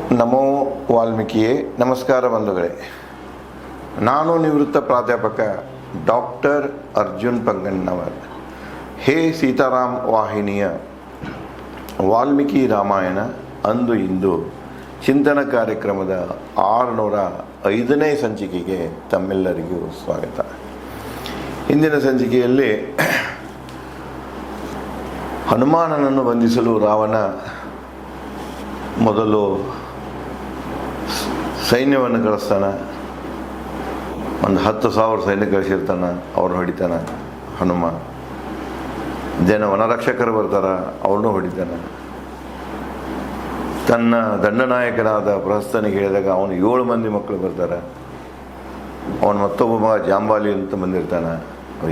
ನಮೋ ವಾಲ್ಮೀಕಿಯೇ. ನಮಸ್ಕಾರ ಬಂಧುಗಳೇ. ನಾನು ನಿವೃತ್ತ ಪ್ರಾಧ್ಯಾಪಕ ಡಾಕ್ಟರ್ ಅರ್ಜುನ್ ಪಂಗಣ್ಣವರ್. ಹೇ ಸೀತಾರಾಮ್ ವಾಹಿನಿಯ ವಾಲ್ಮೀಕಿ ರಾಮಾಯಣ ಅಂದು ಇಂದು ಚಿಂತನ ಕಾರ್ಯಕ್ರಮದ 605ನೇ ಸಂಚಿಕೆಗೆ ತಮ್ಮೆಲ್ಲರಿಗೂ ಸ್ವಾಗತ. ಇಂದಿನ ಸಂಚಿಕೆಯಲ್ಲಿ ಹನುಮಾನನನ್ನು ಬಂಧಿಸಲು ರಾವಣ ಮೊದಲು ಸೈನ್ಯವನ್ನು ಕಳಿಸ್ತಾನೆ. ಒಂದು 10,000 ಸೈನ್ಯ ಕಳಿಸಿರ್ತಾನೆ, ಅವ್ರನ್ನ ಹೊಡಿತಾನೆ ಹನುಮ. ವನರಕ್ಷಕರು ಬರ್ತಾರೆ, ಅವ್ರನ್ನೂ ಹೊಡಿತಾನೆ. ತನ್ನ ದಂಡನಾಯಕನಾದ ಪ್ರಹಸ್ತನಿಗೆ ಹೇಳಿದಾಗ ಅವನು 7 ಮಂದಿ ಮಕ್ಕಳು ಬರ್ತಾರೆ. ಅವನು ಮತ್ತೊಬ್ಬ ಮಗ ಜಾಂಬಾಲಿ ಅಂತ ಬಂದಿರ್ತಾನೆ,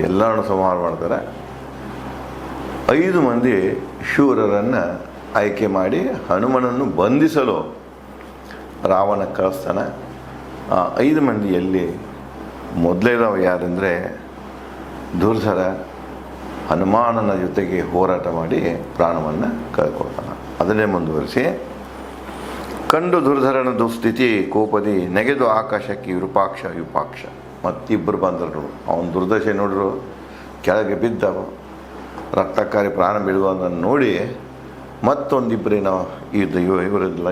ಎಲ್ಲರನ್ನು ಸಂಹಾರ ಮಾಡ್ತಾರೆ. 5 ಮಂದಿ ಶೂರರನ್ನು ಆಯ್ಕೆ ಮಾಡಿ ಹನುಮನನ್ನು ಬಂಧಿಸಲು ರಾವಣ ಕಳಿಸ್ತಾನೆ. ಆ 5 ಮಂದಿಯಲ್ಲಿ ಮೊದಲೇದವ ಯಾರೆಂದರೆ ದುರ್ಧರ. ಹನುಮಾನನ ಜೊತೆಗೆ ಹೋರಾಟ ಮಾಡಿ ಪ್ರಾಣವನ್ನು ಕಳ್ಕೊಳ್ತಾನೆ. ಅದನ್ನೇ ಮುಂದುವರಿಸಿ, ಕಂಡು ದುರ್ಧರನ ದುಸ್ಥಿತಿ ಕೋಪದಿ ನೆಗೆದು ಆಕಾಶಕ್ಕೆ ವಿರೂಪಾಕ್ಷ ಮತ್ತಿಬ್ಬರು ಬಂದರು. ಅವನು ದುರ್ದಶೆ ನೋಡಿದ್ರು, ಕೆಳಗೆ ಬಿದ್ದವ, ರಕ್ತಕಾರಿ ಪ್ರಾಣ ಬೀಳುವುದನ್ನು ನೋಡಿ ಮತ್ತೊಂದಿಬ್ಬರೇನೋ ಇವರೆಲ್ಲ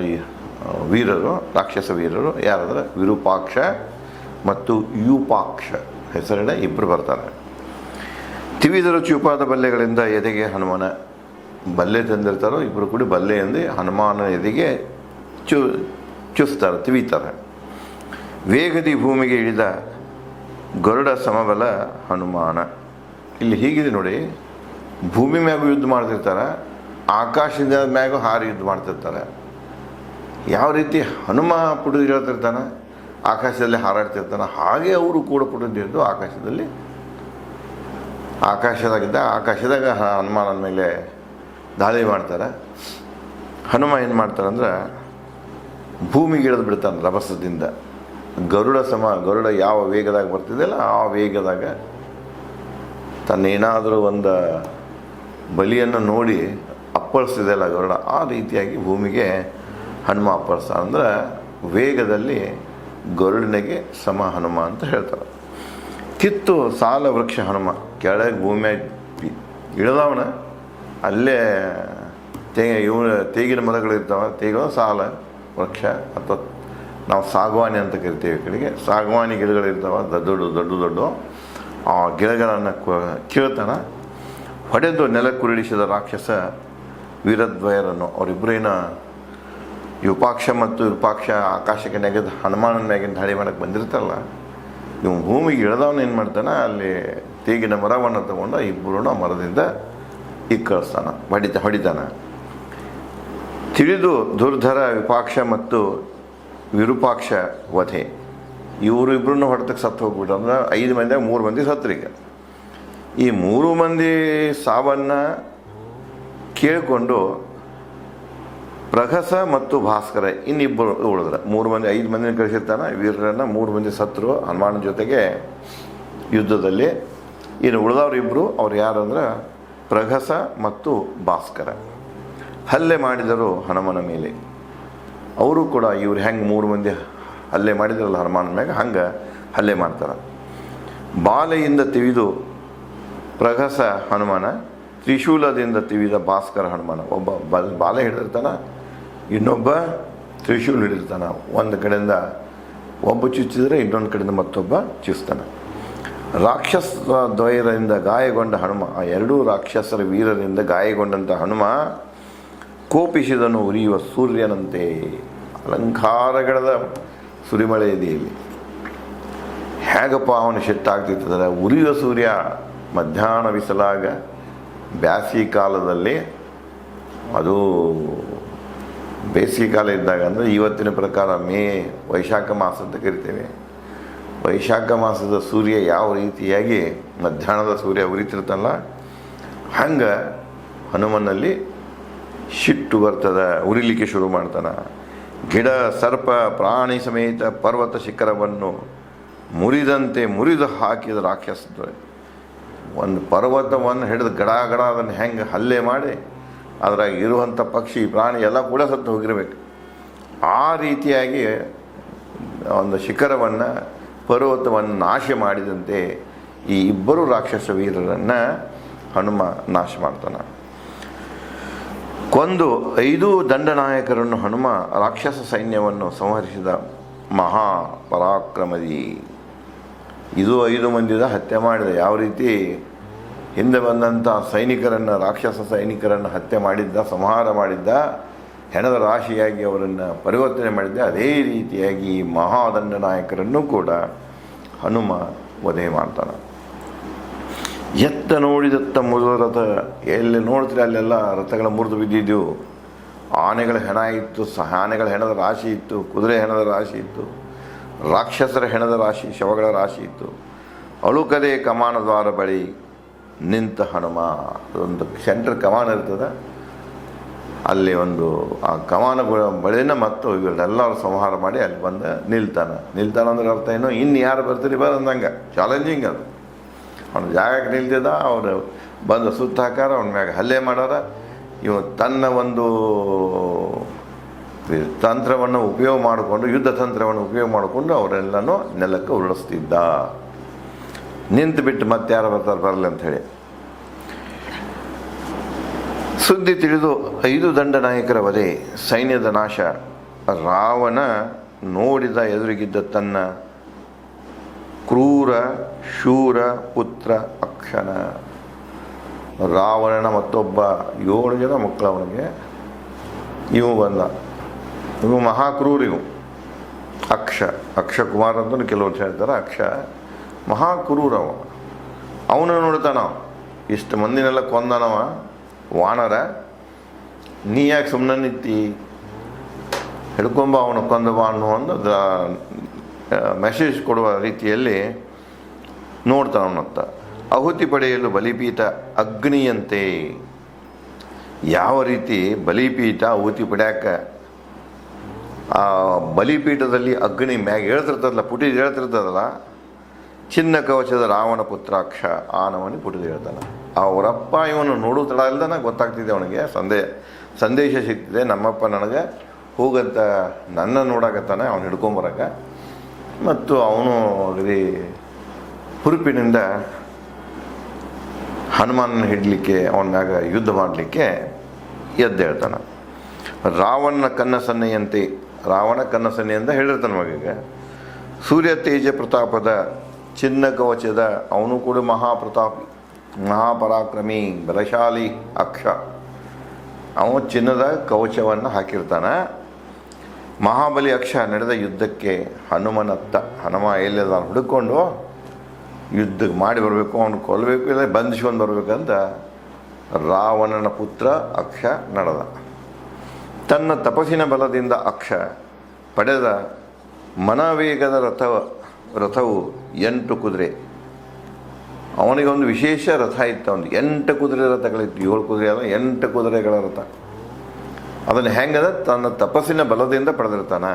ವೀರರು, ರಾಕ್ಷಸ ವೀರರು ಯಾರಾದ್ರೆ ವಿರೂಪಾಕ್ಷ ಮತ್ತು ಯೂಪಾಕ್ಷ ಹೆಸರಿನ ಇಬ್ಬರು ಬರ್ತಾರೆ. ತಿವಿದರು ಚೂಪಾದ ಬಲ್ಲೆಗಳಿಂದ ಎದೆಗೆ ಹನುಮನ ಬಲ್ಲೆ ತಂದಿರ್ತಾರೋ ಇಬ್ಬರು ಕೂಡಿ ಬಲ್ಲೆ ಎಂದು ಹನುಮಾನ ಎದೆಗೆ ಚುಸ್ತಾರೆ, ತಿವಿತಾರೆ. ವೇಗದಿ ಭೂಮಿಗೆ ಇಳಿದ ಗರುಡ ಸಮಬಲ ಹನುಮಾನ. ಇಲ್ಲಿ ಹೀಗಿದೆ ನೋಡಿ, ಭೂಮಿ ಮ್ಯಾಗೂ ಯುದ್ಧ ಮಾಡ್ತಿರ್ತಾರೆ, ಆಕಾಶದ ಮ್ಯಾಗೂ ಹಾರಿ ಯುದ್ಧ ಮಾಡ್ತಿರ್ತಾರೆ. ಯಾವ ರೀತಿ ಹನುಮ ಪುಡಿದು ಹೇಳ್ತಿರ್ತಾನೆ, ಆಕಾಶದಲ್ಲಿ ಹಾರಾಡ್ತಿರ್ತಾನೆ, ಹಾಗೆ ಅವರು ಕೂಡ ಪುಡಿದು ಆಕಾಶದಾಗ ಹನುಮಾನನ ಮೇಲೆ ದಾಳಿ ಮಾಡ್ತಾರೆ. ಹನುಮ ಏನು ಮಾಡ್ತಾರೆ ಅಂದ್ರೆ ಭೂಮಿಗೆ ಇಳಿದು ಬಿಡ್ತಾನೆ ರಭಸದಿಂದ. ಗರುಡ ಯಾವ ವೇಗದಾಗ ಬರ್ತಿದೆಯಲ್ಲ ಆ ವೇಗದಾಗ ತನ್ನೇನಾದರೂ ಒಂದು ಬಲಿಯನ್ನು ನೋಡಿ ಅಪ್ಪಳಿಸ್ತಿದೆಯಲ್ಲ ಗರುಡ, ಆ ರೀತಿಯಾಗಿ ಭೂಮಿಗೆ ಹನುಮ ಅಪ್ಪಳಿಸ್ತಾನೆ. ಅಂದ್ರೆ ವೇಗದಲ್ಲಿ ಗರುಡನಿಗೆ ಸಮ ಹನುಮ ಅಂತ ಹೇಳ್ತಾರೆ. ಕಿತ್ತು ಸಾಲ ವೃಕ್ಷ ಹನುಮ. ಕೆಳಗೆ ಭೂಮಿಯಾಗಿ ಇಳಿದವನ ಅಲ್ಲೇ ತೇಗಿನ ಮರಗಳಿರ್ತಾವೆ, ತೇಗ ಸಾಲ ವೃಕ್ಷ ಅಥವಾ ನಾವು ಸಾಗವಾನಿ ಅಂತ ಕರಿತೀವಿ. ಕಡೆಗೆ ಸಾಗವಾನಿ ಗಿಡಗಳಿರ್ತಾವೆ, ದೊಡ್ಡ ಆ ಗಿಡಗಳನ್ನು ಕೀಳ್ತಾನೆ. ಹೊಡೆದು ನೆಲಕ್ಕುರುಳಿಸಿದ ರಾಕ್ಷಸ ವೀರದ್ವಯರನ್ನು, ಅವರಿಬ್ಬರೇನ ಯುಪಾಕ್ಷ ಮತ್ತು ವಿರೂಪಾಕ್ಷ ಆಕಾಶಕ್ಕೆ ನೆಗೆದು ಹನುಮಾನನ ಮ್ಯಾಗಿನ ದಾಳಿ ಮಾಡೋಕ್ಕೆ ಬಂದಿರ್ತಾರಲ್ಲ, ಇವು ಭೂಮಿಗೆ ಇಳಿದವನು ಏನು ಮಾಡ್ತಾನೆ, ಅಲ್ಲಿ ತೇಗಿನ ಮರವನ್ನು ತಗೊಂಡು ಇಬ್ಬರೂ ಮರದಿಂದ ಹೊಡಿತಾನೆ. ತಿಳಿದು ದುರ್ಧರ ವಿಪಾಕ್ಷ ಮತ್ತು ವಿರೂಪಾಕ್ಷ ವಧೆ. ಇವರು ಇಬ್ಬರನ್ನು ಹೊಡೆತಕ್ಕೆ ಸತ್ತು ಹೋಗ್ಬಿಟ್ಟು, ಅಂದ್ರೆ 5 ಮಂದಿಯಾಗ 3 ಮಂದಿ ಸತ್ರಿಗೆ. ಈ 3 ಮಂದಿ ಸಾವನ್ನು ಕೇಳಿಕೊಂಡು ಪ್ರಹಸ ಮತ್ತು ಭಾಸ್ಕರ ಇನ್ನಿಬ್ಬರು ಉಳಿದ್ರೆ 3 ಮಂದಿ, 5 ಮಂದಿನ ಕಳಿಸಿರ್ತಾನೆ ವೀರರನ್ನು. 3 ಮಂದಿ ಸತ್ರು ಹನುಮಾನ ಜೊತೆಗೆ ಯುದ್ಧದಲ್ಲಿ. ಇನ್ನು ಉಳಿದವ್ರು ಇಬ್ಬರು, ಅವ್ರು ಯಾರಂದ್ರೆ ಪ್ರಹಸ ಮತ್ತು ಭಾಸ್ಕರ. ಹಲ್ಲೆ ಮಾಡಿದರು ಹನುಮನ ಮೇಲೆ. ಅವರು ಕೂಡ ಇವ್ರು ಹೆಂಗೆ 3 ಮಂದಿ ಹಲ್ಲೆ ಮಾಡಿದ್ರಲ್ಲ ಹನುಮಾನ ಮ್ಯಾಗ, ಹಂಗೆ ಹಲ್ಲೆ ಮಾಡ್ತಾರೆ. ಬಾಲೆಯಿಂದ ತಿವಿದು ಪ್ರಹಸ ಹನುಮಾನ, ತ್ರಿಶೂಲದಿಂದ ತಿವಿದ ಭಾಸ್ಕರ ಹನುಮಾನ. ಒಬ್ಬ ಬಾಲೆ ಹಿಡಿದಿರ್ತಾನೆ, ಇನ್ನೊಬ್ಬ ತ್ರಿಶೂಲ್ ಹಿಡಿದಿರ್ತಾನೆ. ಒಂದು ಕಡೆಯಿಂದ ಒಬ್ಬ ಚುಚ್ಚಿದ್ರೆ ಇನ್ನೊಂದು ಕಡೆಯಿಂದ ಮತ್ತೊಬ್ಬ ಚುಚ್ತಾನೆ. ರಾಕ್ಷಸ ದ್ವಯರಿಂದ ಗಾಯಗೊಂಡ ಹನುಮ, ಆ 2 ರಾಕ್ಷಸರ ವೀರರಿಂದ ಗಾಯಗೊಂಡಂಥ ಹನುಮ ಕೋಪಿಸಿದನು ಉರಿಯುವ ಸೂರ್ಯನಂತೆ. ಅಲಂಕಾರಗಳದ ಸುರಿಮಳೆ ಇದೆ ಇಲ್ಲಿ. ಹೇಗಪ್ಪ ಅವನು ಸಿಟ್ಟಾಗ್ತಿರ್ತದೆ. ಉರಿಯುವ ಸೂರ್ಯ ಮಧ್ಯಾಹ್ನ ಬಿಸಲಾಗ ಬ್ಯಾಸಿಗೆ ಕಾಲದಲ್ಲಿ, ಅದು ಬೇಸಿಗೆ ಕಾಲ ಇದ್ದಾಗ ಅಂದರೆ ಇವತ್ತಿನ ಪ್ರಕಾರ ವೈಶಾಖ ಮಾಸ ಅಂತ ಕರಿತೇವೆ. ವೈಶಾಖ ಮಾಸದ ಸೂರ್ಯ ಯಾವ ರೀತಿಯಾಗಿ ಮಧ್ಯಾಹ್ನದ ಸೂರ್ಯ ಉರಿತಿರ್ತಲ್ಲ, ಹಂಗೆ ಹನುಮನಲ್ಲಿ ಸಿಟ್ಟು ಬರ್ತದೆ, ಉರಿಲಿಕ್ಕೆ ಶುರು ಮಾಡ್ತಾನೆ. ಗಿಡ ಸರ್ಪ ಪ್ರಾಣಿ ಸಮೇತ ಪರ್ವತ ಶಿಖರವನ್ನು ಮುರಿದು ಹಾಕಿದ ರಾಕ್ಷಸ. ಒಂದು ಪರ್ವತವನ್ನು ಹಿಡಿದು ಗಡ ಅದನ್ನು ಹೆಂಗೆ ಹಲ್ಲೆ ಮಾಡಿ ಅದ್ರಾಗ ಇರುವಂಥ ಪಕ್ಷಿ ಪ್ರಾಣಿ ಎಲ್ಲ ಕೂಡ ಸತ್ತು ಹೋಗಿರ್ಬೇಕು. ಆ ರೀತಿಯಾಗಿ ಒಂದು ಶಿಖರವನ್ನು ಪರ್ವತವನ್ನು ನಾಶ ಮಾಡಿದಂತೆ ಈ ಇಬ್ಬರು ರಾಕ್ಷಸ ವೀರರನ್ನು ಹನುಮ ನಾಶ ಮಾಡ್ತಾನೆ. ಕೊಂದು 5 ದಂಡನಾಯಕರನ್ನು ಹನುಮ ರಾಕ್ಷಸ ಸೈನ್ಯವನ್ನು ಸಂಹರಿಸಿದ ಮಹಾಪರಾಕ್ರಮದಿ. ಇದು 5 ಮಂದಿದ ಹತ್ಯೆ ಮಾಡಿದ. ಯಾವ ರೀತಿ ಹಿಂದೆ ಬಂದಂಥ ಸೈನಿಕರನ್ನು, ರಾಕ್ಷಸ ಸೈನಿಕರನ್ನು ಹತ್ಯೆ ಮಾಡಿದ್ದ, ಸಂಹಾರ ಮಾಡಿದ್ದ, ಹೆಣದ ರಾಶಿಯಾಗಿ ಅವರನ್ನು ಪರಿವರ್ತನೆ ಮಾಡಿದ್ದ, ಅದೇ ರೀತಿಯಾಗಿ ಈ ಮಹಾದಂಡನಾಯಕರನ್ನು ಕೂಡ ಹನುಮ ವಧೆ ಮಾಡ್ತಾನೆ. ಎತ್ತ ನೋಡಿದತ್ತ ಮುರಿದ ರಥ, ಎಲ್ಲಿ ನೋಡ್ತೀರಿ ಅಲ್ಲೆಲ್ಲ ರಥಗಳ ಮುರಿದು ಬಿದ್ದಿದ್ದೆವು. ಆನೆಗಳ ಹೆಣ ಇತ್ತು, ಆನೆಗಳ ಹೆಣದ ರಾಶಿ ಇತ್ತು, ಕುದುರೆ ಹೆಣದ ರಾಶಿ ಇತ್ತು, ರಾಕ್ಷಸರ ಹೆಣದ ರಾಶಿ, ಶವಗಳ ರಾಶಿ ಇತ್ತು. ಅಳುಕದೆ ಕಮಾನ ದ್ವಾರ ಬಳಿ ನಿಂತ ಹನುಮ. ಒಂದು ಸೆಂಟ್ರ್ ಕಮಾನ ಇರ್ತದೆ, ಅಲ್ಲಿ ಒಂದು ಆ ಕಮಾನ ಬಳಿನ ಮತ್ತು ಇವರೆಲ್ಲರೂ ಸಂಹಾರ ಮಾಡಿ ಅಲ್ಲಿ ಬಂದು ನಿಲ್ತಾನೆ ಅಂದ್ರೆ ಅರ್ಥ ಏನು, ಇನ್ನು ಯಾರು ಬರ್ತೀರಿ ಅಂದಂಗೆ ಚಾಲೆಂಜಿಂಗ್ ಅದು. ಅವನ ಜಾಗಕ್ಕೆ ನಿಲ್ತಿದ್ದ, ಅವರು ಬಂದು ಸುತ್ತ ಹಾಕಾರ, ಅವನ ಮ್ಯಾಗ ಹಲ್ಲೆ ಮಾಡೋರ. ಇವ ತನ್ನ ಒಂದು ತಂತ್ರವನ್ನು ಉಪಯೋಗ ಮಾಡಿಕೊಂಡು, ಯುದ್ಧ ತಂತ್ರವನ್ನು ಉಪಯೋಗ ಮಾಡಿಕೊಂಡು ಅವರೆಲ್ಲನೂ ನೆಲಕ್ಕೆ ಉರುಳಿಸ್ತಿದ್ದ. ನಿಂತು ಬಿಟ್ಟು ಮತ್ತೆ ಯಾರು ಬರ್ತಾರೆ ಬರಲಿ ಅಂಥೇಳಿ. ಸುದ್ದಿ ತಿಳಿದು 5 ದಂಡನಾಯಕರ ವಧೆ, ಸೈನ್ಯದ ನಾಶ. ರಾವಣ ನೋಡಿದ ಎದುರಿಗಿದ್ದ ತನ್ನ ಕ್ರೂರ ಶೂರ ಪುತ್ರ ಅಕ್ಷನ. ರಾವಣನ ಮತ್ತೊಬ್ಬ 7 ಜನ ಮಕ್ಕಳು ಅವನಿಗೆ. ಇವು ಬಂದ, ಇವು ಮಹಾಕ್ರೂರಿವು ಅಕ್ಷಕುಮಾರ್ ಅಂತ ಕೆಲವರು ಹೇಳ್ತಾರೆ. ಅಕ್ಷ ಮಹಾಕ್ರೂರವ. ಅವನು ನೋಡ್ತಾನ, ಇಷ್ಟು ಮಂದಿನೆಲ್ಲ ಕೊಂದನವ ವಾನರ, ನೀ ಯಾಕೆ ಸುಮ್ಮನೆ ನಿಂತಿ, ಹಿಡ್ಕೊಂಬ ಅವನು ಕೊಂದವ ಅನ್ನೋ ಒಂದು ಮೆಸೇಜ್ ಕೊಡುವ ರೀತಿಯಲ್ಲಿ ನೋಡ್ತಾನ ಅವನತ್ತ. ಆಹುತಿ ಪಡೆಯಲು ಬಲಿಪೀಠ ಅಗ್ನಿಯಂತೆ. ಯಾವ ರೀತಿ ಬಲಿಪೀಠ ಆಹುತಿ ಪಡ್ಯಾಕ ಆ ಬಲಿಪೀಠದಲ್ಲಿ ಅಗ್ನಿ ಮ್ಯಾಗ ಹೇಳ್ತಿರ್ತದಲ್ಲ, ಪುಟಿದು ಹೇಳ್ತಿರ್ತದಲ್ಲ, ಚಿನ್ನ ಕವಚದ ರಾವಣ ಪುತ್ರಾಕ್ಷ ಆ ನಮನಿ ಪುಟಿದು ಹೇಳ್ತಾನೆ. ಅವರಪ್ಪ ಇವನು ನೋಡು ತಡ ಇಲ್ದನ ಗೊತ್ತಾಗ್ತಿದೆ ಅವನಿಗೆ, ಸಂದೇಶ ಸಿಗ್ತಿದೆ, ನಮ್ಮಪ್ಪ ನನಗೆ ಹೋಗಂತ ನನ್ನ ನೋಡಕತ್ತಾನೆ, ಅವನು ಹಿಡ್ಕೊಂಬರಕ್ಕೆ. ಮತ್ತು ಅವನು ಅಗದಿ ಹುರುಪಿನಿಂದ ಹನುಮಾನನ ಹಿಡಲಿಕ್ಕೆ, ಅವನ ಮ್ಯಾಗ ಯುದ್ಧ ಮಾಡಲಿಕ್ಕೆ ಎದ್ದೇಳ್ತಾನೆ. ರಾವಣನ ಕನ್ನಸನ್ನೆಯಂತೆ, ರಾವಣ ಕನ್ನಸನ್ನೆ ಅಂತ ಹೇಳಿರ್ತಾನೆ ಮಗಿಗೆ. ಸೂರ್ಯ ತೇಜ ಪ್ರತಾಪದ ಚಿನ್ನ ಕವಚದ, ಅವನು ಕೂಡ ಮಹಾಪ್ರತಾಪಿ, ಮಹಾಪರಾಕ್ರಮಿ, ಬಲಶಾಲಿ ಅಕ್ಷ. ಅವನು ಚಿನ್ನದ ಕವಚವನ್ನು ಹಾಕಿರ್ತಾನೆ. ಮಹಾಬಲಿ ಅಕ್ಷ ನಡೆದ ಯುದ್ಧಕ್ಕೆ ಹನುಮನತ್ತ. ಹನುಮ ಎಲ್ಲಿದ ಹುಡುಕೊಂಡು ಯುದ್ಧಕ್ಕೆ ಮಾಡಿ ಬರಬೇಕು, ಅವನು ಕೊಲ್ಲಬೇಕು, ಇಲ್ಲ ಬಂಧಿಸ್ಕೊಂಡು ಬರಬೇಕಂತ ರಾವಣನ ಪುತ್ರ ಅಕ್ಷ ನಡೆದ. ತನ್ನ ತಪಸ್ಸಿನ ಬಲದಿಂದ ಅಕ್ಷ ಪಡೆದ ಮನವೇಗದ ರಥವು 8 ಕುದುರೆ. ಅವನಿಗೊಂದು ವಿಶೇಷ ರಥ ಇತ್ತು, ಒಂದು 8 ಕುದುರೆ ರಥಗಳಿತ್ತು. 7 ಕುದುರೆ ಅಲ್ಲ, 8 ಕುದುರೆಗಳ ರಥ. ಅದನ್ನು ಹೆಂಗದ ತನ್ನ ತಪಸ್ಸಿನ ಬಲದಿಂದ ಪಡೆದಿರ್ತಾನೆ.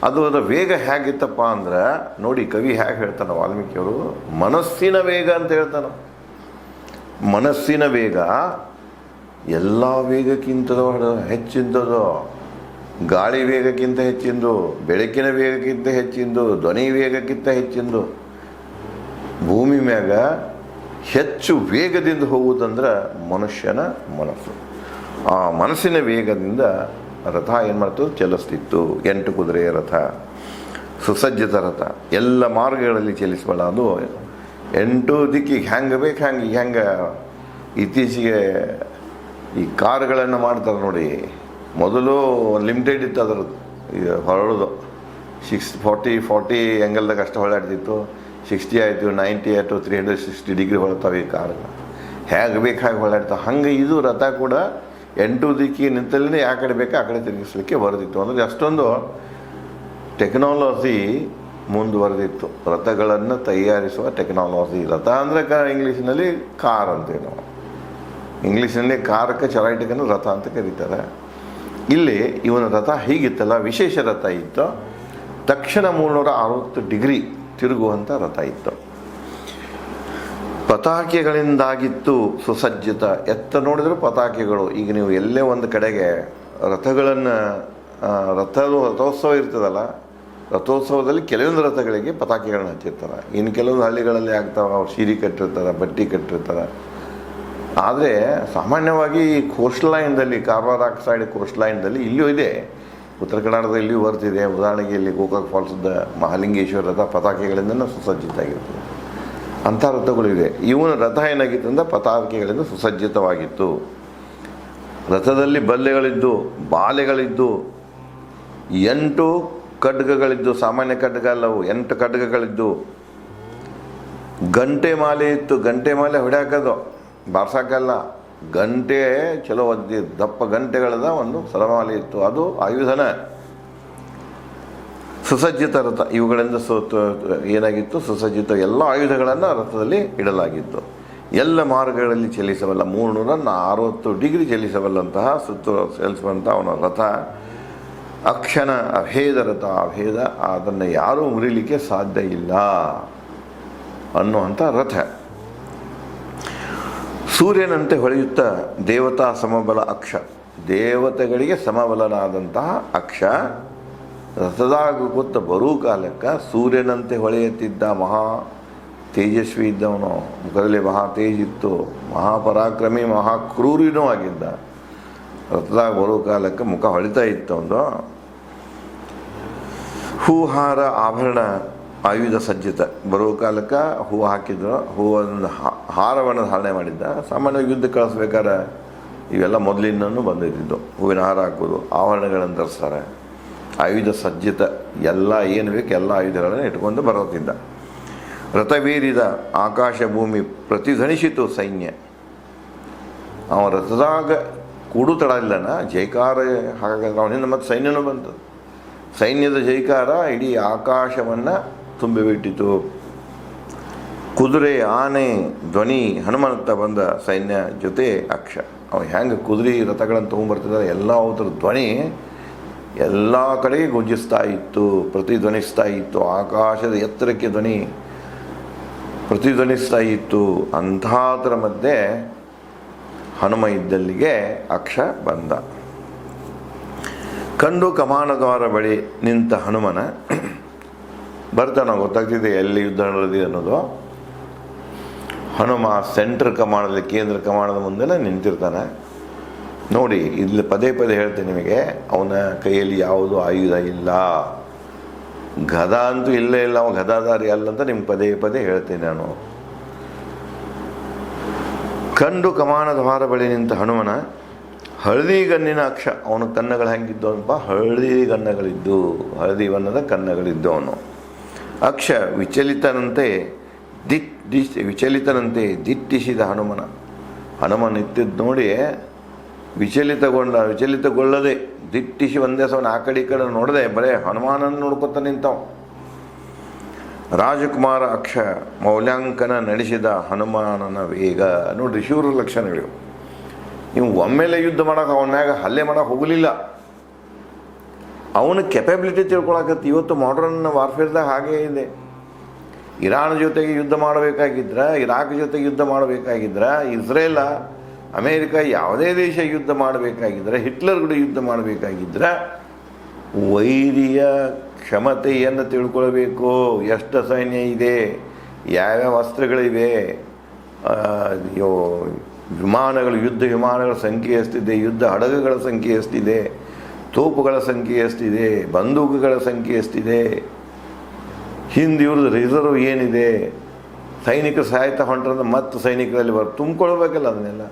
ಅದು ಅದರ ವೇಗ ಹೇಗಿತ್ತಪ್ಪ ಅಂದ್ರೆ ನೋಡಿ, ಕವಿ ಹೇಗೆ ಹೇಳ್ತಾನೆ ವಾಲ್ಮೀಕಿಯವರು, ಮನಸ್ಸಿನ ವೇಗ ಅಂತ ಹೇಳ್ತಾನೆ. ಮನಸ್ಸಿನ ವೇಗ ಎಲ್ಲ ವೇಗಕ್ಕಿಂತದೋ ಹೆಚ್ಚಿಂದದೋ, ಗಾಳಿ ವೇಗಕ್ಕಿಂತ ಹೆಚ್ಚಿಂದು, ಬೆಳಕಿನ ವೇಗಕ್ಕಿಂತ ಹೆಚ್ಚಿಂದು, ಧ್ವನಿ ವೇಗಕ್ಕಿಂತ ಹೆಚ್ಚಿಂದು. ಭೂಮಿ ಮ್ಯಾಗ ಹೆಚ್ಚು ವೇಗದಿಂದ ಹೋಗುವುದಂದ್ರೆ ಮನುಷ್ಯನ ಮನಸ್ಸು. ಆ ಮನಸ್ಸಿನ ವೇಗದಿಂದ ರಥ ಏನು ಮಾಡ್ತು, ಚಲಿಸ್ತಿತ್ತು. 8 ಕುದುರೆಯ ರಥ, ಸುಸಜ್ಜಿತ ರಥ, ಎಲ್ಲ ಮಾರ್ಗಗಳಲ್ಲಿ ಚಲಿಸಬೇಡ. ಅದು 8 ದಿಕ್ಕಿಗೆ ಹೆಂಗೆ ಬೇಕು ಹೆಂಗೆ ಇತ್ತೀಚೆಗೆ ಈ ಕಾರುಗಳನ್ನು ಮಾಡ್ತಾರೆ ನೋಡಿ. ಮೊದಲು ಲಿಮಿಟೆಡ್ ಇತ್ತು ಅದರದ್ದು, ಈಗ ಹೊರಡೋದು 40 ಎಂಗಲ್ದಾಗ ಅಷ್ಟು ಹೊಳಾಡ್ತಿತ್ತು. 60 ಆಯಿತು, 90 ಆಯಿತು, 360 ಡಿಗ್ರಿ ಹೊಳ್ತಾವೆ ಈ ಕಾರುಗಳು. ಹೇಗೆ ಬೇಕು ಹಾಗೆ ಹೊಳಾಡ್ತಾವೆ. ಹಂಗೆ ಇದು ರಥ ಕೂಡ 8 ದಿಕ್ಕಿ ನಿಂತಲ್ಲೇ ಯಾವ ಕಡೆ ಬೇಕೋ ಆ ಕಡೆ ತಿರುಗಿಸ್ಲಿಕ್ಕೆ ಬರೆದಿತ್ತು. ಅಂದರೆ ಅಷ್ಟೊಂದು ಟೆಕ್ನಾಲಜಿ ಮುಂದುವರೆದಿತ್ತು, ರಥಗಳನ್ನು ತಯಾರಿಸುವ ಟೆಕ್ನಾಲಜಿ. ರಥ ಅಂದರೆ ಇಂಗ್ಲೀಷ್ನಲ್ಲಿ ಕಾರ್ ಅಂತೀವಿ ನಾವು. ಇಂಗ್ಲೀಷ್ನಲ್ಲಿ ಕಾರಕ್ಕೆ ಚಲಾಯಿಟಕನ್ನು ರಥ ಅಂತ ಕರೀತಾರೆ. ಇಲ್ಲಿ ಇವನ ರಥ ಹೀಗಿತ್ತಲ್ಲ, ವಿಶೇಷ ರಥ ಇತ್ತು. ತಕ್ಷಣ 360 ಡಿಗ್ರಿ ತಿರುಗುವಂಥ ರಥ ಇತ್ತು. ಪತಾಕೆಗಳಿಂದಾಗಿತ್ತು ಸುಸಜ್ಜಿತ. ಎತ್ತ ನೋಡಿದ್ರು ಪತಾಕೆಗಳು. ಈಗ ನೀವು ಎಲ್ಲೇ ಒಂದು ಕಡೆಗೆ ರಥಗಳನ್ನು ರಥೋತ್ಸವ ಇರ್ತದಲ್ಲ, ರಥೋತ್ಸವದಲ್ಲಿ ಕೆಲವೊಂದು ರಥಗಳಿಗೆ ಪತಾಕೆಗಳನ್ನ ಹಚ್ಚಿರ್ತಾರೆ. ಇನ್ನು ಕೆಲವೊಂದು ಹಳ್ಳಿಗಳಲ್ಲಿ ಆಗ್ತಾವೆ, ಅವ್ರು ಸೀರೆ ಕಟ್ಟಿರ್ತಾರೆ, ಬಟ್ಟೆ ಕಟ್ಟಿರ್ತಾರೆ. ಆದರೆ ಸಾಮಾನ್ಯವಾಗಿ ಈ ಕೋಸ್ಟ್ ಲೈನ್ದಲ್ಲಿ, ಕಾರವಾರ ಸೈಡ್ ಕೋಸ್ಟ್ ಲೈನ್ದಲ್ಲಿ ಇಲ್ಲಿಯೂ ಇದೆ, ಉತ್ತರ ಕನ್ನಡದ ಇಲ್ಲಿಯೂ ಬರ್ತಿದೆ. ಉದಾಹರಣೆಗೆ ಇಲ್ಲಿ ಗೋಕಾಕ್ ಫಾಲ್ಸ್ದ ಮಹಾಲಿಂಗೇಶ್ವರ ರಥ ಪತಾಕೆಗಳಿಂದ ಸುಸಜ್ಜಿತ ಆಗಿರ್ತದೆ. ಅಂಥ ರಥಗಳಿವೆ. ಇವನ ರಥ ಏನಾಗಿತ್ತು ಅಂದರೆ ಪತಾಕೆಗಳಿಂದ ಸುಸಜ್ಜಿತವಾಗಿತ್ತು. ರಥದಲ್ಲಿ ಬಲ್ಲೆಗಳಿದ್ದು, ಬಾಲೆಗಳಿದ್ದು, 8 ಖಡ್ಗಗಳಿದ್ದು, ಸಾಮಾನ್ಯ ಖಡ್ಗ ಅಲ್ಲವು, 8 ಖಡ್ಗಗಳಿದ್ದು, ಗಂಟೆ ಮಾಲೆ ಇತ್ತು. ಗಂಟೆ ಮಾಲೆ ಹೊಡ್ಯಾಕದು, ಬಾರ್ಸಾಕಲ್ಲ. ಗಂಟೆ ಚಲೋ ದಪ್ಪ ಗಂಟೆಗಳದ ಒಂದು ಸರಮಾಲೆ ಇತ್ತು, ಅದು ಆಯುಧನ. ಸುಸಜ್ಜಿತ ರಥ ಇವುಗಳಿಂದ ಏನಾಗಿತ್ತು, ಸುಸಜ್ಜಿತ ಎಲ್ಲ ಆಯುಧಗಳನ್ನು ರಥದಲ್ಲಿ ಇಡಲಾಗಿತ್ತು. ಎಲ್ಲ ಮಾರ್ಗಗಳಲ್ಲಿ ಚಲಿಸಬಲ್ಲ, 360 ಡಿಗ್ರಿ ಚಲಿಸಬಲ್ಲಂತಹ ಚಲಿಸುವಂಥ ಅವನ ರಥ. ಅಕ್ಷಣ ಅಭೇದ ರಥ, ಅಭೇದ, ಅದನ್ನು ಯಾರೂ ಮುರಿಲಿಕ್ಕೆ ಸಾಧ್ಯ ಇಲ್ಲ ಅನ್ನುವಂಥ ರಥ. ಸೂರ್ಯನಂತೆ ಹೊಳೆಯುತ್ತ ದೇವತಾ ಸಮಬಲ ಅಕ್ಷ, ದೇವತೆಗಳಿಗೆ ಸಮಬಲನಾದಂತಹ ಅಕ್ಷ ರಥದಾಗ ಕೂತ ಬರೂ ಕಾಲಕ್ಕೆ ಸೂರ್ಯನಂತೆ ಹೊಳೆಯುತ್ತಿದ್ದ. ಮಹಾ ತೇಜಸ್ವಿ ಇದ್ದವನು, ಮುಖದಲ್ಲಿ ಮಹಾ ತೇಜಿತ್ತು, ಮಹಾಪರಾಕ್ರಮಿ, ಮಹಾಕ್ರೂರಿನೂ ಆಗಿದ್ದ. ರಥದಾಗ ಬರೋ ಕಾಲಕ್ಕೆ ಮುಖ ಹೊಳಿತಾ ಇತ್ತು ಒಂದು. ಹೂಹಾರ ಆಭರಣ ಆಯುಧ ಸಜ್ಜಿತ, ಬರೋ ಕಾಲಕ್ಕೆ ಹೂವು ಹಾಕಿದ್ರು, ಹೂವನ್ನು ಹಾರವನ್ನು ಧಾರಣೆ ಮಾಡಿದ್ದ. ಸಾಮಾನ್ಯವಾಗಿ ಯುದ್ಧ ಕಳಿಸ್ಬೇಕಾದ್ರೆ ಇವೆಲ್ಲ ಮೊದಲಿನೂ ಬಂದಿದ್ದು, ಹೂವಿನ ಹಾರ ಹಾಕೋದು, ಆಭರಣಗಳನ್ನು ಧರಿಸ್ತಾರೆ. ಆಯುಧ ಸಜ್ಜಿತ, ಎಲ್ಲ ಏನು ಬೇಕು ಎಲ್ಲ ಆಯುಧಗಳನ್ನು ಇಟ್ಕೊಂಡು ಬರೋತಿದ್ದ. ರಥವೀರಿದ ಆಕಾಶ ಭೂಮಿ ಪ್ರತಿಧ್ವನಿಸಿತು ಸೈನ್ಯ. ಅವ ರಥದಾಗ ಕೂಡು ತಡ ಇಲ್ಲನ, ಜೈಕಾರ ಹಾಗಾದ್ರೆ ಅವನಿಂದ ಮತ್ತು ಸೈನ್ಯನೂ ಬಂತು. ಸೈನ್ಯದ ಜೈಕಾರ ಇಡೀ ಆಕಾಶವನ್ನು ತುಂಬಿಬಿಟ್ಟಿತು. ಕುದುರೆ, ಆನೆ ಧ್ವನಿ ಹನುಮಂತ ಬಂದ ಸೈನ್ಯ ಜೊತೆ ಅಕ್ಷ. ಅವ ಹೆಂಗೆ ಕುದುರೆ ರಥಗಳನ್ನು ತೊಗೊಂಡ್ಬರ್ತಿದ್ದಾರೆ, ಎಲ್ಲ ಅವತರ ಧ್ವನಿ ಎಲ್ಲ ಕಡೆಗೆ ಗುಂಜಿಸ್ತಾ ಇತ್ತು, ಪ್ರತಿಧ್ವನಿಸ್ತಾ ಇತ್ತು. ಆಕಾಶದ ಎತ್ತರಕ್ಕೆ ಧ್ವನಿ ಪ್ರತಿಧ್ವನಿಸ್ತಾ ಇತ್ತು. ಅಂಥದ್ರ ಮಧ್ಯೆ ಹನುಮ ಇದ್ದಲ್ಲಿಗೆ ಅಕ್ಷ ಬಂದ. ಕಂಡು ಕಮಾನದ್ವಾರ ಬಳಿ ನಿಂತ ಹನುಮನ ಬರ್ತಾನೆ, ಗೊತ್ತಾಗ್ತಿದೆ ಎಲ್ಲಿ ಯುದ್ಧ ನಡೆದಿದೆ ಅನ್ನೋದು. ಹನುಮ ಸೆಂಟ್ರ್ ಕಮಾನದಲ್ಲಿ, ಕೇಂದ್ರ ಕಮಾನದ ಮುಂದೆ ನಿಂತಿರ್ತಾನೆ. ನೋಡಿ, ಇಲ್ಲಿ ಪದೇ ಪದೇ ಹೇಳ್ತೇನೆ ನಿಮಗೆ, ಅವನ ಕೈಯಲ್ಲಿ ಯಾವುದು ಆಯುಧ ಇಲ್ಲ, ಗದ ಅಂತೂ ಇಲ್ಲೇ ಇಲ್ಲ, ಅವನು ಗದಾಧಾರಿ ಅಲ್ಲಂತ ನಿಮ್ಗೆ ಪದೇ ಪದೇ ಹೇಳ್ತೇನೆ ನಾನು. ಕಂಡು ಕಮಾನದ್ವಾರ ಬಳಿ ನಿಂತ ಹನುಮನ ಹಳದಿ ಗಣ್ಣಿನ ಅಕ್ಷ, ಅವನ ಕಣ್ಣಗಳು ಹೆಂಗಿದ್ದು ಅನ್ಪ, ಹಳದಿ ಕಣ್ಣಗಳಿದ್ದು, ಹಳದಿ ಬಣ್ಣದ ಕಣ್ಣಗಳಿದ್ದು ಅವನು. ಅಕ್ಷ ವಿಚಲಿತನಂತೆ ದಿಟ್ಟಿಸಿದ ಹನುಮನ. ಹನುಮ ನಿಂತಿದ್ದು ನೋಡಿ ವಿಚಲಿತಗೊಳ್ಳದೆ ದಿಟ್ಟಿಸಿ ಒಂದೇ ಸವನ ಆ ಕಡೆ ಈ ಕಡೆ ನೋಡದೆ ಬರೇ ಹನುಮಾನನ್ನು ನೋಡ್ಕೊತ ನಿಂತವ. ರಾಜಕುಮಾರ ಅಕ್ಷ ಮೌಲ್ಯಾಂಕನ ನಡೆಸಿದ ಹನುಮಾನನ ವೇಗ. ನೋಡ್ರಿ, ಶೂರ ಲಕ್ಷಣಗಳು. ನೀವು ಒಮ್ಮೆಲೆ ಯುದ್ಧ ಮಾಡೋಕೆ ಅವನ ಮ್ಯಾಗ ಹಲ್ಲೆ ಮಾಡೋಕೆ ಹೋಗಲಿಲ್ಲ. ಅವನ ಕೆಪಬಿಲಿಟಿ ತಿಳ್ಕೊಳಕತ್ತು. ಇವತ್ತು ಮಾಡರ್ನ್ ವಾರ್ಫೇರ್ದಾಗ ಹಾಗೇ ಇದೆ. ಇರಾನ್ ಜೊತೆಗೆ ಯುದ್ಧ ಮಾಡಬೇಕಾಗಿದ್ರೆ, ಇರಾಕ್ ಜೊತೆಗೆ ಯುದ್ಧ ಮಾಡಬೇಕಾಗಿದ್ರೆ, ಇಸ್ರೇಲ, ಅಮೇರಿಕ ಯಾವುದೇ ದೇಶ ಯುದ್ಧ ಮಾಡಬೇಕಾಗಿದ್ರೆ, ಹಿಟ್ಲರ್ ಕೂಡ ಯುದ್ಧ ಮಾಡಬೇಕಾಗಿದ್ರೆ ವೈರಿಯ ಕ್ಷಮತೆಯನ್ನು ತಿಳ್ಕೊಳ್ಬೇಕು. ಎಷ್ಟು ಸೈನ್ಯ ಇದೆ, ಯಾವ್ಯಾವ ಅಸ್ತ್ರಗಳಿವೆ, ವಿಮಾನಗಳು, ಯುದ್ಧ ವಿಮಾನಗಳ ಸಂಖ್ಯೆ ಎಷ್ಟಿದೆ, ಯುದ್ಧ ಹಡಗುಗಳ ಸಂಖ್ಯೆ ಎಷ್ಟಿದೆ, ತೋಪುಗಳ ಸಂಖ್ಯೆ ಎಷ್ಟಿದೆ, ಬಂದೂಕುಗಳ ಸಂಖ್ಯೆ ಎಷ್ಟಿದೆ, ಹಿಂದೆ ಇವ್ರದ್ದು ರಿಸರ್ವ್ ಏನಿದೆ, ಸೈನಿಕರು ಸಾಯ್ತಾ ಹೊಂಟ್ರಂದ್ರೆ ಮತ್ತು ಸೈನಿಕರಲ್ಲಿ ತುಂಬಿಕೊಳ್ಬೇಕಲ್ಲ ಅದನ್ನೆಲ್ಲ.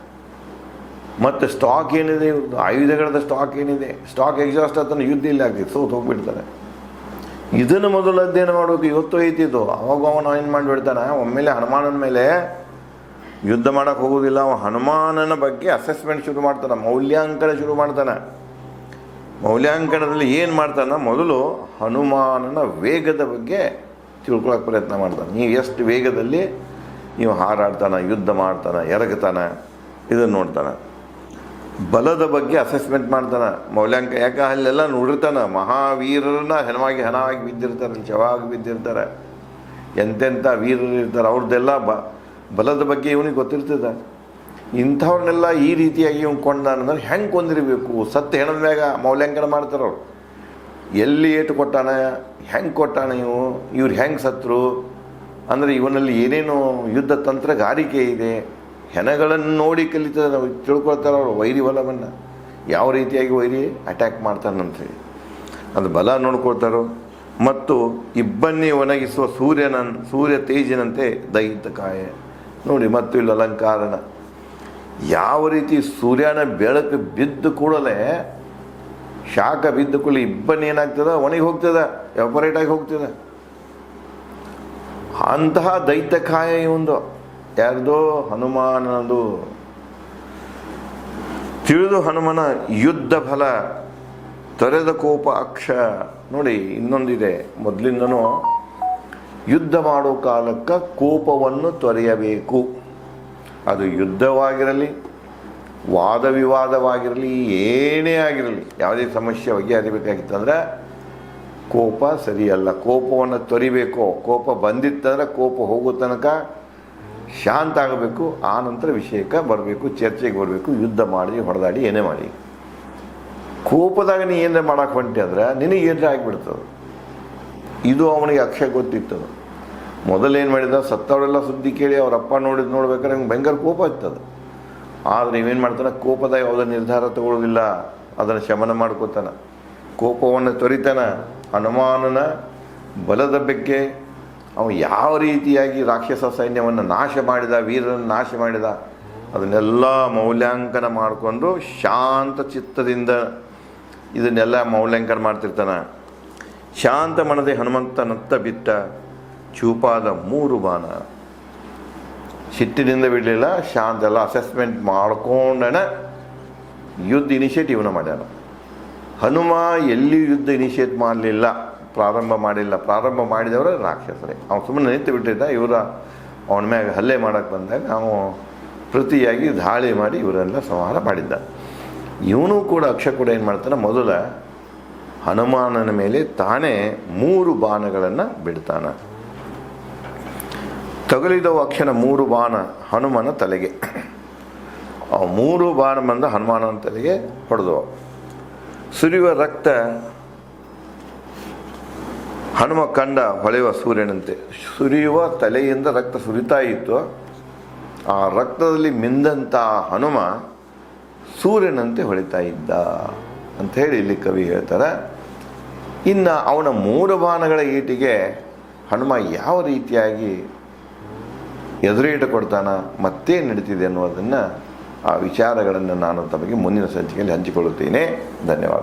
ಮತ್ತು ಸ್ಟಾಕ್ ಏನಿದೆ, ಇವ್ರದ್ದು ಆಯುಧಗಳದ ಸ್ಟಾಕ್ ಏನಿದೆ, ಸ್ಟಾಕ್ ಎಕ್ಸಾಸ್ಟ್ ಅದನ್ನು ಯುದ್ಧ ಇಲ್ಲ ಆಗ್ತಿತ್ತು, ಸೋತು ಹೋಗ್ಬಿಡ್ತಾರೆ. ಇದನ್ನು ಮೊದಲು ಅಧ್ಯಯನ ಮಾಡಬೇಕು. ಇವತ್ತು ಐತಿದ್ದು, ಅವಾಗ ಅವನು ಏನು ಮಾಡಿಬಿಡ್ತಾನೆ, ಒಮ್ಮೆಲೆ ಹನುಮಾನನ ಮೇಲೆ ಯುದ್ಧ ಮಾಡೋಕ್ಕೆ ಹೋಗೋದಿಲ್ಲ. ಅವ ಹನುಮಾನನ ಬಗ್ಗೆ ಅಸೆಸ್ಮೆಂಟ್ ಶುರು ಮಾಡ್ತಾನೆ, ಮೌಲ್ಯಾಂಕನ ಶುರು ಮಾಡ್ತಾನೆ. ಮೌಲ್ಯಾಂಕನದಲ್ಲಿ ಏನು ಮಾಡ್ತಾನೆ, ಮೊದಲು ಹನುಮಾನನ ವೇಗದ ಬಗ್ಗೆ ತಿಳ್ಕೊಳಕ್ಕೆ ಪ್ರಯತ್ನ ಮಾಡ್ತಾನೆ. ನೀವು ಎಷ್ಟು ವೇಗದಲ್ಲಿ ನೀವು ಹಾರಾಡ್ತಾನೆ, ಯುದ್ಧ ಮಾಡ್ತಾನೆ, ಎರಗ್ತಾನೆ, ಇದನ್ನು ನೋಡ್ತಾನೆ. ಬಲದ ಬಗ್ಗೆ ಅಸೆಸ್ಮೆಂಟ್ ಮಾಡ್ತಾನೆ, ಮೌಲ್ಯಾಂಕ. ಯಾಕೆ ಅಲ್ಲೆಲ್ಲ ನೋಡಿರ್ತಾನೆ, ಮಹಾವೀರರನ್ನ ಹೆಣವಾಗಿ ಬಿದ್ದಿರ್ತಾರೆ, ಶವಾಗಿ ಬಿದ್ದಿರ್ತಾರೆ, ಎಂತೆಂಥ ವೀರರು ಇರ್ತಾರೆ, ಅವ್ರದ್ದೆಲ್ಲ ಬಲದ ಬಗ್ಗೆ ಇವನಿಗೆ ಗೊತ್ತಿರ್ತದೆ. ಇಂಥವ್ರನ್ನೆಲ್ಲ ಈ ರೀತಿಯಾಗಿ ಇವ್ನು ಕೊಂಡ ಅಂದ್ರೆ ಹೆಂಗೆ ಕೊಂದಿರಬೇಕು, ಸತ್ತು ಹೆಣದ ಮ್ಯಾಗ ಮೌಲ್ಯಾಂಕನ ಮಾಡ್ತಾರೆ ಅವ್ರು. ಎಲ್ಲಿ ಏಟು ಕೊಟ್ಟಾನ, ಹೆಂಗೆ ಕೊಟ್ಟಾನ, ಇವ್ರು ಹೆಂಗೆ ಸತ್ರು ಅಂದರೆ ಇವನಲ್ಲಿ ಏನೇನು ಯುದ್ಧ ತಂತ್ರಗಾರಿಕೆ ಇದೆ, ಹೆಣಗಳನ್ನು ನೋಡಿ ಕಲಿತದ ತಿಳ್ಕೊಳ್ತಾರೆ ಅವರು ವೈರಿ ಬಲವನ್ನು, ಯಾವ ರೀತಿಯಾಗಿ ವೈರಿ ಅಟ್ಯಾಕ್ ಮಾಡ್ತಾನಂತೇಳಿ ಅದು ಬಲ ನೋಡ್ಕೊಳ್ತಾರೋ. ಮತ್ತು ಇಬ್ಬನ್ನಿ ಒಣಗಿಸುವ ಸೂರ್ಯ ತೇಜಿನಂತೆ ದೈಹಿಕಕಾಯ ನೋಡಿ. ಮತ್ತು ಇಲ್ಲಿ ಅಲಂಕಾರನ ಯಾವ ರೀತಿ ಸೂರ್ಯನ ಬೆಳಕು ಬಿದ್ದು ಕೂಡಲೇ, ಶಾಖ ಬಿದ್ದ ಕೂಡಲೇ ಇಬ್ಬನಿ ಏನಾಗ್ತದೆ, ಒಣಗಿ ಹೋಗ್ತದೆ, ಎವಪರೇಟ್ ಆಗಿ ಹೋಗ್ತದೆ. ಅಂತಹ ದೈತ್ಯಕಾಯ ಒಂದು ಯಾರ್ದೋ ಹನುಮಾನದು. ತಿಳಿದು ಹನುಮನ ಯುದ್ಧ ಫಲ ತೊರೆದ ಕೋಪ ಅಕ್ಷ ನೋಡಿ. ಇನ್ನೊಂದಿದೆ, ಮೊದಲಿಂದನೂ ಯುದ್ಧ ಮಾಡೋ ಕಾಲಕ್ಕೆ ಕೋಪವನ್ನು ತೊರೆಯಬೇಕು. ಅದು ಯುದ್ಧವಾಗಿರಲಿ, ವಾದ ವಿವಾದವಾಗಿರಲಿ, ಏನೇ ಆಗಿರಲಿ, ಯಾವುದೇ ಸಮಸ್ಯೆ ಬಗೆಹರಿಬೇಕಾಗಿತ್ತಂದ್ರೆ ಕೋಪ ಸರಿಯಲ್ಲ, ಕೋಪವನ್ನು ತೊರಿಬೇಕು. ಕೋಪ ಬಂದಿತ್ತಂದ್ರೆ ಕೋಪ ಹೋಗೋ ತನಕ ಶಾಂತ ಆಗಬೇಕು, ಆ ನಂತರ ವಿಷಯಕ್ಕೆ ಬರಬೇಕು, ಚರ್ಚೆಗೆ ಬರಬೇಕು. ಯುದ್ಧ ಮಾಡಿ ಹೊಡೆದಾಡಿ ಏನೇ ಮಾಡಿ, ಕೋಪದಾಗ ನೀ ಏನೇ ಮಾಡೋಕೆ ಹೊಂಟಿ ಅಂದ್ರೆ ನಿನಗೆ ಏನ್ರೆ ಆಗಿಬಿಡ್ತದೆ. ಇದು ಅವನಿಗೆ ಅಕ್ಷಯ ಗೊತ್ತಿತ್ತು. ಮೊದಲೇನು ಮಾಡಿದ, ಸತ್ತವರೆಲ್ಲ ಸುದ್ದಿ ಕೇಳಿ ಅವ್ರ ಅಪ್ಪ ನೋಡ್ಬೇಕಾದ್ರೆ ಹಂಗೆ ಭಯಂಕರ ಕೋಪ ಇರ್ತದೆ. ಆದರೆ ನೀವೇನು ಮಾಡ್ತಾನೆ, ಕೋಪದ ಯಾವುದೋ ನಿರ್ಧಾರ ತಗೊಳ್ಳೋದಿಲ್ಲ, ಅದನ್ನು ಶಮನ ಮಾಡ್ಕೋತಾನೆ, ಕೋಪವನ್ನು ತೊರಿತಾನೆ. ಹನುಮಾನನ ಬಲದ ಬಗ್ಗೆ ಅವ ಯಾವ ರೀತಿಯಾಗಿ ರಾಕ್ಷಸ ಸೈನ್ಯವನ್ನು ನಾಶ ಮಾಡಿದ, ವೀರರನ್ನು ನಾಶ ಮಾಡಿದ, ಅದನ್ನೆಲ್ಲ ಮೌಲ್ಯಾಂಕನ ಮಾಡಿಕೊಂಡು ಶಾಂತ ಚಿತ್ತದಿಂದ ಇದನ್ನೆಲ್ಲ ಮೌಲ್ಯಾಂಕನ ಮಾಡ್ತಿರ್ತಾನೆ. ಶಾಂತ ಮನದೆ ಹನುಮಂತನತ್ತ ಬಿಟ್ಟ ಚೂಪಾದ 3 ಬಾಣ. ಸಿಟ್ಟಿನಿಂದ ಬಿಡಲಿಲ್ಲ, ಶಾಂತ ಎಲ್ಲ ಅಸೆಸ್ಮೆಂಟ್ ಮಾಡ್ಕೊಂಡನ ಯುದ್ಧ ಇನಿಷಿಯೇಟಿವ್ನ ಮಾಡ್ಯಾನ. ಹನುಮ ಎಲ್ಲಿಯೂ ಯುದ್ಧ ಇನಿಷಿಯೇಟ್ ಮಾಡಲಿಲ್ಲ, ಪ್ರಾರಂಭ ಮಾಡಿಲ್ಲ. ಪ್ರಾರಂಭ ಮಾಡಿದವರು ರಾಕ್ಷಸರೇ. ಅವನು ಸುಮ್ಮನೆ ನಿಂತು ಬಿಟ್ಟಿದ್ದ. ಅವನ ಮ್ಯಾಗ ಹಲ್ಲೆ ಮಾಡೋಕ್ಕೆ ಬಂದಾಗ ಅವನು ಪ್ರತಿಯಾಗಿ ದಾಳಿ ಮಾಡಿ ಇವರೆಲ್ಲ ಸಂಹಾರ ಮಾಡಿದ್ದ. ಇವನು ಕೂಡ ಅಕ್ಷ ಕೂಡ ಏನು ಮಾಡ್ತಾನೆ, ಮೊದಲ ಹನುಮಾನನ ಮೇಲೆ ತಾನೇ 3 ಬಾಣಗಳನ್ನು ಬಿಡ್ತಾನೆ. ತಗುಲಿದವು ಅಕ್ಷನ 3 ಬಾಣ ಹನುಮನ ತಲೆಗೆ. ಆ 3 ಬಾಣ ಬಂದ ಹನುಮಾನನ ತಲೆಗೆ ಹೊಡೆದವು. ಸುರಿಯುವ ರಕ್ತ ಹನುಮ ಕಂಡ ಹೊಳೆಯುವ ಸೂರ್ಯನಂತೆ. ಸುರಿಯುವ ತಲೆಯಿಂದ ರಕ್ತ ಸುರಿತಾ ಇತ್ತು. ಆ ರಕ್ತದಲ್ಲಿ ಮಿಂದಂಥ ಹನುಮ ಸೂರ್ಯನಂತೆ ಹೊಳಿತಾ ಇದ್ದ ಅಂಥೇಳಿ ಇಲ್ಲಿ ಕವಿ ಹೇಳ್ತಾರೆ. ಇನ್ನು ಅವನ 3 ಬಾಣಗಳ ಈಟಿಗೆ ಹನುಮ ಯಾವ ರೀತಿಯಾಗಿ ಎದುರೇಟು ಕೊಡ್ತಾನ, ಮತ್ತೇ ನಡೀತಿದೆ ಅನ್ನೋದನ್ನು, ಆ ವಿಚಾರಗಳನ್ನು ನಾನು ತಮಗೆ ಮುಂದಿನ ಸಂಚಿಕೆಯಲ್ಲಿ ಹಂಚಿಕೊಳ್ಳುತ್ತೇನೆ. ಧನ್ಯವಾದ.